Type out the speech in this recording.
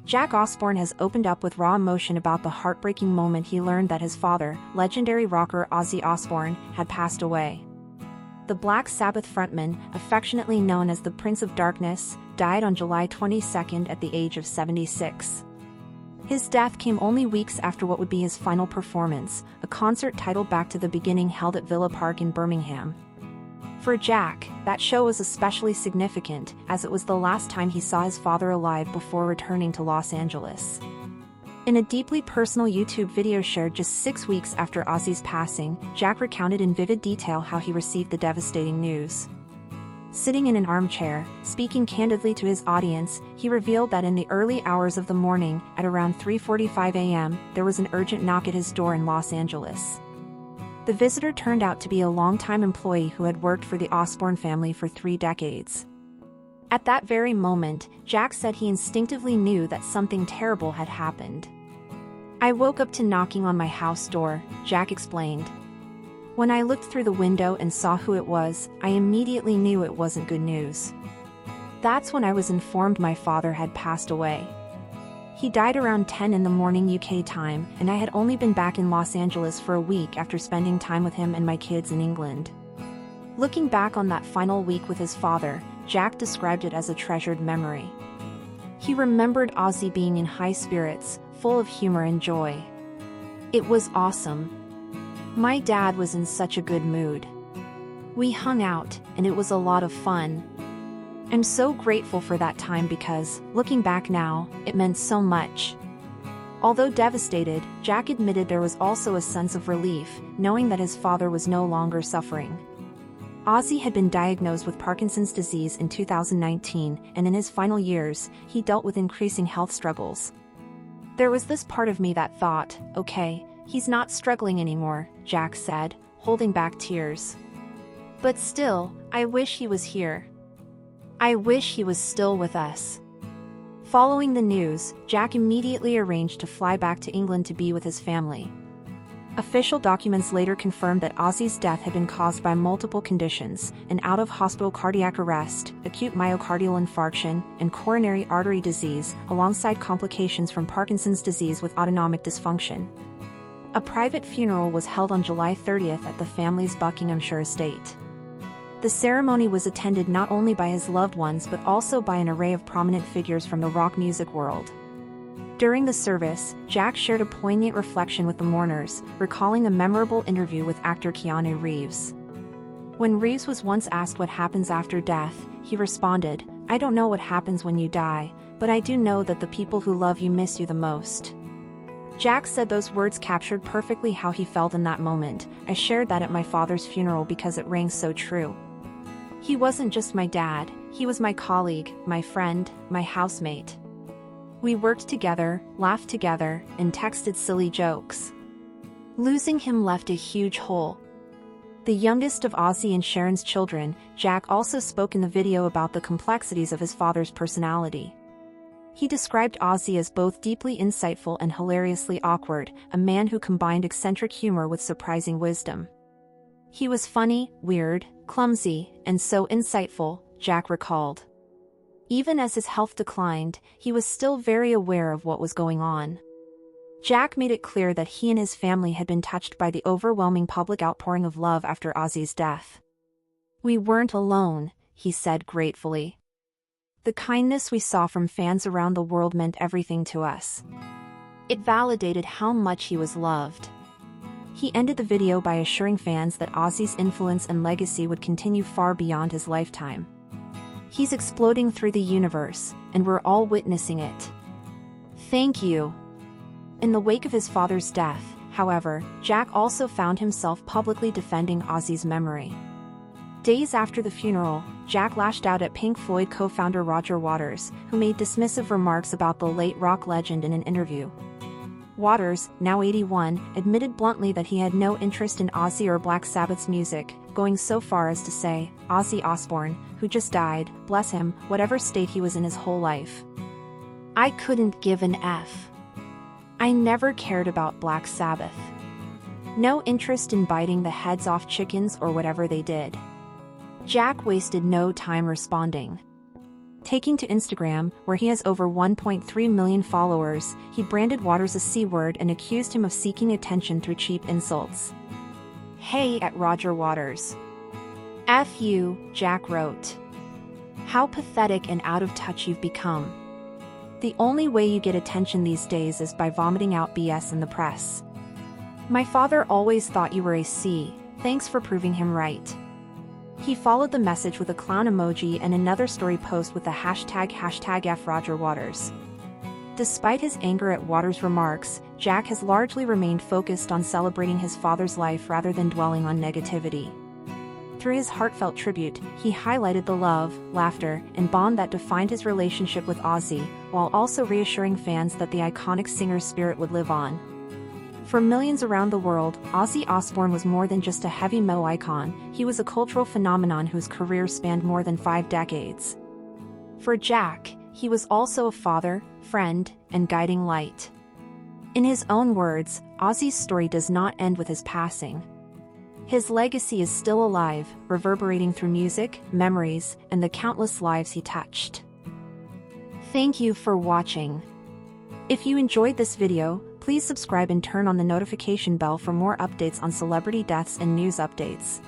Jack Osbourne has opened up with raw emotion about the heartbreaking moment he learned that his father, legendary rocker Ozzy Osbourne, had passed away. The Black Sabbath frontman, affectionately known as the Prince of Darkness, died on July 22 at the age of 76. His death came only weeks after what would be his final performance, a concert titled Back to the Beginning held at Villa Park in Birmingham. For Jack, that show was especially significant, as it was the last time he saw his father alive before returning to Los Angeles. In a deeply personal YouTube video shared just 6 weeks after Ozzy's passing, Jack recounted in vivid detail how he received the devastating news. Sitting in an armchair, speaking candidly to his audience, he revealed that in the early hours of the morning, at around 3:45 a.m., there was an urgent knock at his door in Los Angeles. The visitor turned out to be a longtime employee who had worked for the Osbourne family for 3 decades. At that very moment, Jack said he instinctively knew that something terrible had happened. "I woke up to knocking on my house door," Jack explained. "When I looked through the window and saw who it was, I immediately knew it wasn't good news. That's when I was informed my father had passed away. He died around 10 in the morning UK time, and I had only been back in Los Angeles for a week after spending time with him and my kids in England." Looking back on that final week with his father, Jack described it as a treasured memory. He remembered Ozzy being in high spirits, full of humor and joy. "It was awesome. My dad was in such a good mood. We hung out, and it was a lot of fun. I'm so grateful for that time because, looking back now, it meant so much." Although devastated, Jack admitted there was also a sense of relief, knowing that his father was no longer suffering. Ozzy had been diagnosed with Parkinson's disease in 2019, and in his final years, he dealt with increasing health struggles. "There was this part of me that thought, okay, he's not struggling anymore," Jack said, holding back tears. "But still, I wish he was here. I wish he was still with us." Following the news, Jack immediately arranged to fly back to England to be with his family. Official documents later confirmed that Ozzy's death had been caused by multiple conditions: an out-of-hospital cardiac arrest, acute myocardial infarction, and coronary artery disease, alongside complications from Parkinson's disease with autonomic dysfunction. A private funeral was held on July 30 at the family's Buckinghamshire estate. The ceremony was attended not only by his loved ones but also by an array of prominent figures from the rock music world. During the service, Jack shared a poignant reflection with the mourners, recalling a memorable interview with actor Keanu Reeves. When Reeves was once asked what happens after death, he responded, "I don't know what happens when you die, but I do know that the people who love you miss you the most." Jack said those words captured perfectly how he felt in that moment. "I shared that at my father's funeral because it rang so true. He wasn't just my dad, he was my colleague, my friend, my housemate. We worked together, laughed together, and texted silly jokes. Losing him left a huge hole." The youngest of Ozzy and Sharon's children, Jack also spoke in the video about the complexities of his father's personality. He described Ozzy as both deeply insightful and hilariously awkward, a man who combined eccentric humor with surprising wisdom. "He was funny, weird, clumsy, and so insightful," Jack recalled. Even as his health declined, he was still very aware of what was going on. Jack made it clear that he and his family had been touched by the overwhelming public outpouring of love after Ozzy's death. "We weren't alone," he said gratefully. "The kindness we saw from fans around the world meant everything to us. It validated how much he was loved." He ended the video by assuring fans that Ozzy's influence and legacy would continue far beyond his lifetime. "He's exploding through the universe, and we're all witnessing it. Thank you." In the wake of his father's death, however, Jack also found himself publicly defending Ozzy's memory. Days after the funeral, Jack lashed out at Pink Floyd co-founder Roger Waters, who made dismissive remarks about the late rock legend in an interview. Waters, now 81, admitted bluntly that he had no interest in Ozzy or Black Sabbath's music, going so far as to say, "Ozzy Osbourne, who just died, bless him, whatever state he was in his whole life. I couldn't give an F. I never cared about Black Sabbath. No interest in biting the heads off chickens or whatever they did." Jack wasted no time responding. Taking to Instagram, where he has over 1.3 million followers, he branded Waters a C-word and accused him of seeking attention through cheap insults. "Hey at Roger Waters. F you," Jack wrote. "How pathetic and out of touch you've become. The only way you get attention these days is by vomiting out BS in the press. My father always thought you were a C, thanks for proving him right." He followed the message with a clown emoji and another story post with the hashtag #FRogerWaters. Despite his anger at Waters' remarks, Jack has largely remained focused on celebrating his father's life rather than dwelling on negativity. Through his heartfelt tribute, he highlighted the love, laughter, and bond that defined his relationship with Ozzy, while also reassuring fans that the iconic singer's spirit would live on. For millions around the world, Ozzy Osbourne was more than just a heavy metal icon, he was a cultural phenomenon whose career spanned more than 5 decades. For Jack, he was also a father, friend, and guiding light. In his own words, Ozzy's story does not end with his passing. His legacy is still alive, reverberating through music, memories, and the countless lives he touched. Thank you for watching. If you enjoyed this video, please subscribe and turn on the notification bell for more updates on celebrity deaths and news updates.